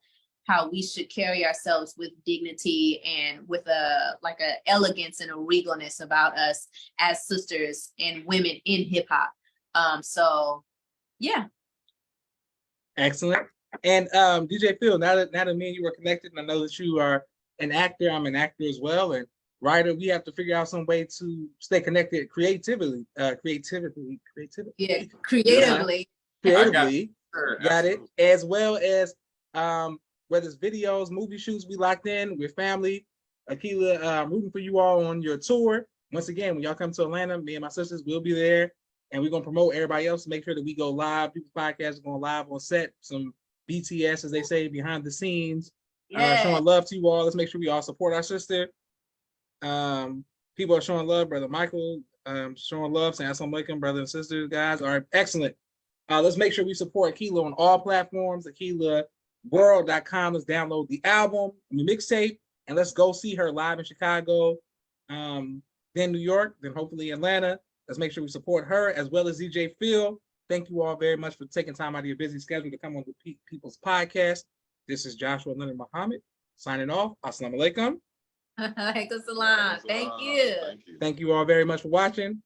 how we should carry ourselves with dignity and with a elegance and a regalness about us as sisters and women in hip hop. So yeah. Excellent. And DJ Phil, now that me and you were connected, and I know that you are an actor, I'm an actor as well, and writer, we have to figure out some way to stay connected creatively. Yeah, creatively. Got it. As well as whether it's videos, movie shoots, we locked in. We're family. Akilah, rooting for you all on your tour. Once again, when y'all come to Atlanta, me and my sisters will be there, and we're gonna promote everybody else to make sure that we go live. People's Podcast is going live on set. Some BTS, as they say, behind the scenes. Showing love to you all. Let's make sure we all support our sister. People are showing love. Brother Michael showing love, saying assalamu alaikum, brothers and sisters, guys. All right, excellent. Let's make sure we support Akilah on all platforms. AkilahWorld.com. Let's download the album, the mixtape, and let's go see her live in Chicago, then New York, then hopefully Atlanta. Let's make sure we support her as well as DJ Phil. Thank you all very much for taking time out of your busy schedule to come on the People's Podcast. This is Joshua Leonard Muhammad signing off. Assalamu alaikum. Alaikum salam. Thank you. Thank you all very much for watching.